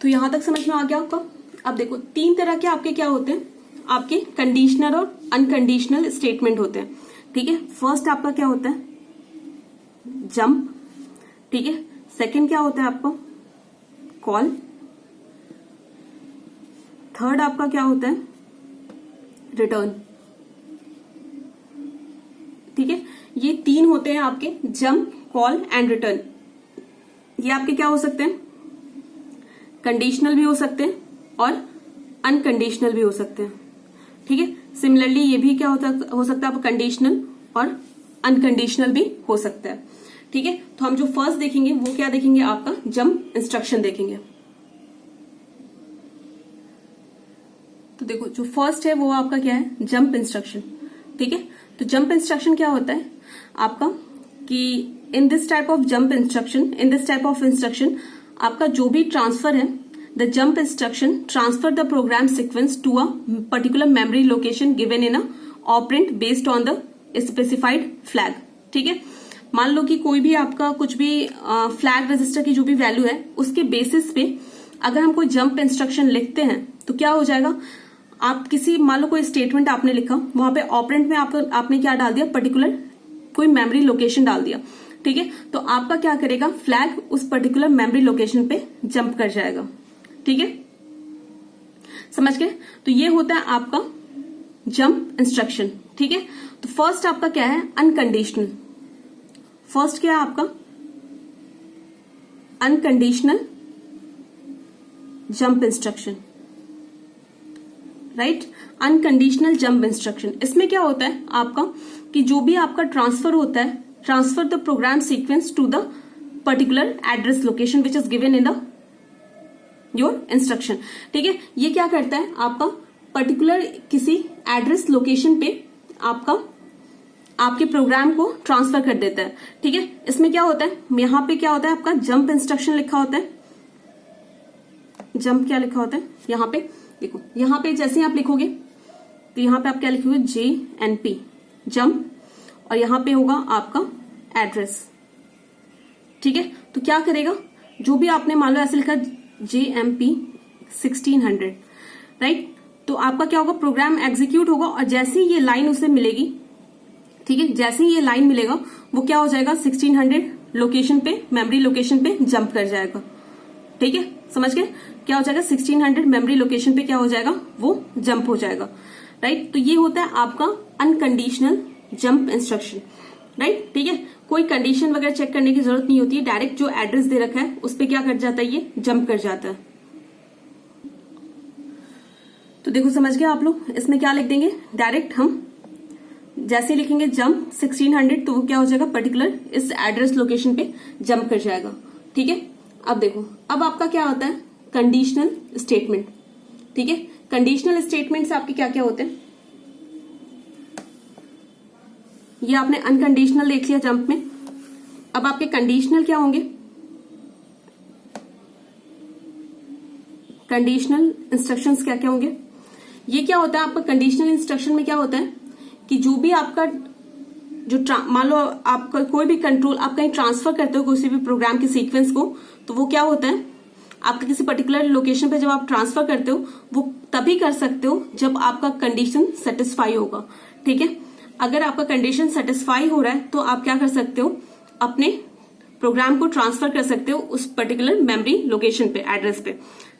तो यहां तक समझ में आ गया आपका। अब देखो 3 तरह के आपके क्या होते हैं, आपके कंडीशनल और अनकंडीशनल स्टेटमेंट होते हैं। ठीक है, फर्स्ट आपका क्या होता है, जंप। ठीक है, सेकंड क्या होता है आपका, कॉल। थर्ड आपका क्या होता है, रिटर्न। ठीक है, ये 3 होते हैं आपके, जंप, कॉल एंड रिटर्न। ये आपके क्या हो सकते हैं, कंडीशनल भी हो सकते हैं और अनकंडीशनल भी हो सकते हैं। ठीक है, सिमिलरली ये भी क्या हो सकता है आपका, कंडीशनल और अनकंडीशनल भी हो सकता है। ठीक है, तो हम जो फर्स्ट देखेंगे वो क्या देखेंगे, आपका जंप इंस्ट्रक्शन देखेंगे। तो देखो जो फर्स्ट है वो आपका क्या है, जंप इंस्ट्रक्शन। ठीक है, तो जंप इंस्ट्रक्शन क्या होता है आपका कि in this type of jump instruction, in this type of instruction आपका जो भी ट्रांसफर है, the jump instruction transfer the program sequence to a particular memory location given in a operand based on the specified flag. ठीक है, मान लो कि कोई भी आपका कुछ भी फ्लैग रजिस्टर की जो भी वैल्यू है उसके बेसिस पे अगर हम कोई जंप इंस्ट्रक्शन लिखते हैं तो क्या हो जाएगा, आप किसी मान लो कोई स्टेटमेंट आपने लिखा, वहां पे ऑपरेंड में आपने क्या डाल दिया, पर्टिकुलर कोई मेमोरी लोकेशन डाल दिया। ठीक है, तो आपका क्या करेगा, फ्लैग उस पर्टिकुलर मेमोरी लोकेशन पे जंप कर जाएगा। ठीक है, समझ गए। तो ये होता है आपका जंप इंस्ट्रक्शन। ठीक है, तो फर्स्ट आपका क्या है, अनकंडीशनल। फर्स्ट क्या है आपका, unconditional jump instruction, right. Unconditional jump instruction, इसमें क्या होता है आपका कि जो भी आपका ट्रांसफर होता है, transfer the program sequence to the particular address location which is given in the your instruction. ठीक है, ये क्या करता है आपका पर्टिकुलर किसी एड्रेस लोकेशन पे आपका आपके प्रोग्राम को ट्रांसफर कर देता है। ठीक है, इसमें क्या होता है, यहां पे क्या होता है आपका जंप इंस्ट्रक्शन लिखा होता है। जंप क्या लिखा होता है, यहां पे देखो, यहां पे जैसे आप लिखोगे तो यहां पे आप क्या लिखोगे, JNP जंप, और यहां पे होगा आपका एड्रेस। ठीक है, तो क्या करेगा, जो भी आपने मान लो ऐसे लिखा JMP 1600, राइट, तो आपका क्या होगा, प्रोग्राम एग्जीक्यूट होगा और जैसे ही ये लाइन उसे मिलेगी, ठीक है, जैसे ही ये लाइन मिलेगा वो क्या हो जाएगा, 1600 लोकेशन पे, मेमोरी लोकेशन पे जंप कर जाएगा। ठीक है, समझ गए, क्या हो जाएगा, 1600 मेमोरी लोकेशन पे क्या हो जाएगा, वो जंप हो जाएगा। राइट, तो ये होता है आपका अनकंडीशनल जंप इंस्ट्रक्शन। राइट, ठीक है, कोई कंडीशन वगैरह चेक करने की जरूरत नहीं होती है, डायरेक्ट जो एड्रेस दे रखा है उस पर क्या कर जाता है, ये जंप कर जाता है। तो देखो समझ गए आप लोग, इसमें क्या लिख देंगे, डायरेक्ट हम जैसे लिखेंगे जंप 1600 तो वो क्या हो जाएगा, पर्टिकुलर इस एड्रेस लोकेशन पे जंप कर जाएगा। ठीक है, अब देखो, अब आपका क्या होता है, कंडीशनल स्टेटमेंट। ठीक है, कंडीशनल स्टेटमेंट से आपके क्या क्या होते हैं, ये आपने अनकंडीशनल देख लिया जंप में। अब आपके कंडीशनल क्या होंगे, कंडीशनल इंस्ट्रक्शंस क्या क्या होंगे। ये क्या होता है आपका कंडीशनल इंस्ट्रक्शन में क्या होता है कि जो भी आपका जो मान लो आपका कोई भी कंट्रोल आप कहीं ट्रांसफर करते हो किसी भी प्रोग्राम के सीक्वेंस को, तो वो क्या होता है आपका किसी पर्टिकुलर लोकेशन पे जब आप ट्रांसफर करते हो वो तभी कर सकते हो जब आपका कंडीशन सेटिस्फाई होगा। ठीक है, अगर आपका कंडीशन सेटिस्फाई हो रहा है तो आप क्या कर सकते हो, अपने प्रोग्राम को ट्रांसफर कर सकते हो उस पर्टिकुलर मेमोरी लोकेशन पे, एड्रेस पे।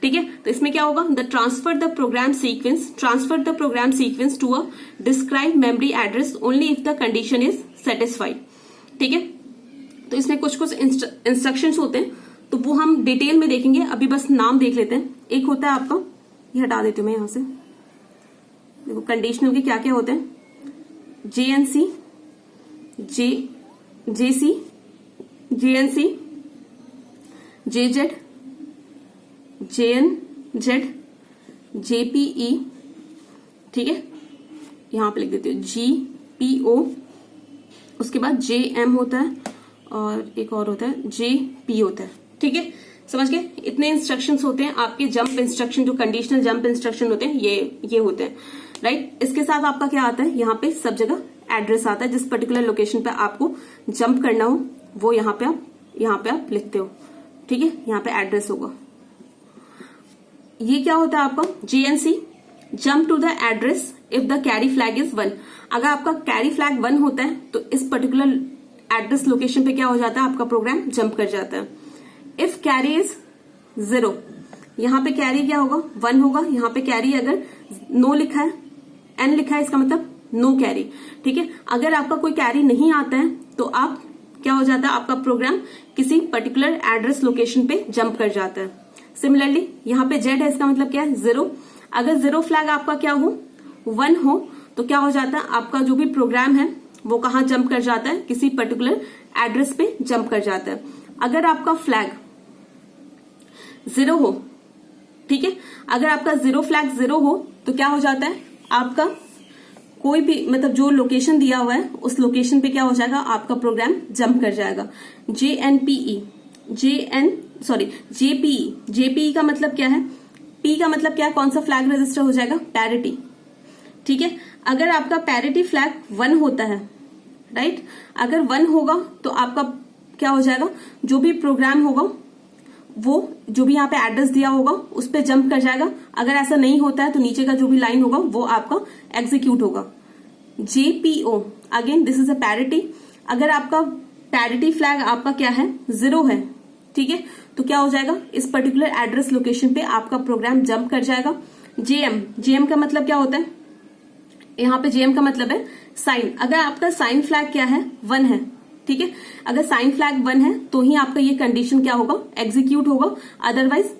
ठीक है, तो इसमें क्या होगा, the transfer the program sequence to a describe memory address only if the condition is satisfied. ठीक है, तो इसमें कुछ कुछ इंस्ट्रक्शंस होते हैं तो वो हम डिटेल में देखेंगे, अभी बस नाम देख लेते हैं। एक होता है आपका, ये हटा देती हूँ मैं यहां से, देखो कंडीशनल के क्या क्या होते हैं, JNC, JC, JNC, JZ, JNZ, JPE। ठीक है, यहां पे लिख देती हूँ GPO, उसके बाद JM होता है और एक और होता है JP होता है। ठीक है, समझ गए, इतने इंस्ट्रक्शंस होते हैं आपके जंप इंस्ट्रक्शन, जो कंडीशनल जंप इंस्ट्रक्शन होते हैं ये होते हैं। राइट, इसके साथ आपका क्या आता है, यहाँ पे सब जगह एड्रेस आता है, जिस पर्टिकुलर लोकेशन पे आपको जंप करना हो वो यहाँ पे आप लिखते हो। ठीक है, यहाँ पे एड्रेस होगा। ये क्या होता है आपका JNC, jump to the address if the carry flag is 1। अगर आपका कैरी फ्लैग 1 होता है तो इस पर्टिकुलर एड्रेस लोकेशन पे क्या हो जाता है, आपका प्रोग्राम जंप कर जाता है। इफ कैरी इज 0, यहाँ पे कैरी क्या होगा, 1 होगा। यहाँ पे कैरी अगर नो लिखा है, N लिखा है, इसका मतलब नो कैरी। ठीक है, अगर आपका कोई कैरी नहीं आता है तो आप क्या हो जाता है, आपका प्रोग्राम किसी पर्टिकुलर एड्रेस लोकेशन पे जंप कर जाता है। सिमिलरली यहाँ पे Z है, इसका मतलब क्या है, 0। अगर 0 फ्लैग आपका क्या हो, 1 हो, तो क्या हो जाता है, आपका जो भी प्रोग्राम है वो कहाँ जंप कर जाता है, किसी पर्टिकुलर एड्रेस पे जंप कर जाता है। अगर आपका फ्लैग 0 हो, ठीक है, अगर आपका 0 फ्लैग 0 हो तो क्या हो जाता है, आपका कोई भी मतलब जो लोकेशन दिया हुआ है उस लोकेशन पे क्या हो जाएगा, आपका प्रोग्राम जंप कर जाएगा। जेपीई का मतलब क्या है, पी का मतलब क्या है, कौन सा फ्लैग रजिस्टर हो जाएगा, पैरिटी। ठीक है, अगर आपका पैरिटी फ्लैग 1 होता है, राइट, अगर 1 होगा तो आपका क्या हो जाएगा, जो भी प्रोग्राम होगा वो जो भी यहाँ पे एड्रेस दिया होगा उस पे जंप कर जाएगा। अगर ऐसा नहीं होता है तो नीचे का जो भी लाइन होगा वो आपका एग्जीक्यूट होगा। JPO, again this is a parity. अगर आपका पैरिटी फ्लैग आपका क्या है, 0 है, ठीक है, तो क्या हो जाएगा, इस पर्टिकुलर एड्रेस लोकेशन पे आपका प्रोग्राम जंप कर जाएगा। JM का मतलब क्या होता है, यहाँ पे JM का मतलब है साइन। अगर आपका साइन फ्लैग क्या है, 1 है, ठीक है, अगर साइन फ्लैग 1 है तो ही आपका ये कंडीशन क्या होगा, एग्जीक्यूट होगा। अदरवाइज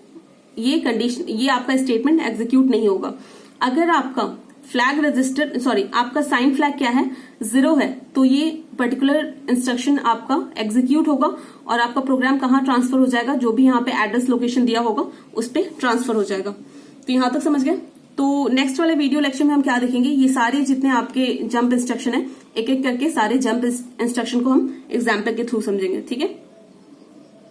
ये कंडीशन, ये आपका स्टेटमेंट एग्जीक्यूट नहीं होगा। अगर आपका फ्लैग रजिस्टर आपका साइन फ्लैग क्या है, 0 है, तो ये पर्टिकुलर इंस्ट्रक्शन आपका एग्जीक्यूट होगा और आपका प्रोग्राम कहाँ ट्रांसफर हो जाएगा, जो भी यहाँ पे एड्रेस लोकेशन दिया होगा उस पर ट्रांसफर हो जाएगा। तो यहां तक समझ गए। तो नेक्स्ट वाले वीडियो लेक्चर में हम क्या देखेंगे, ये सारे जितने आपके जंप इंस्ट्रक्शन है, एक एक करके सारे जंप इंस्ट्रक्शन को हम एग्जाम्पल के थ्रू समझेंगे। ठीक है।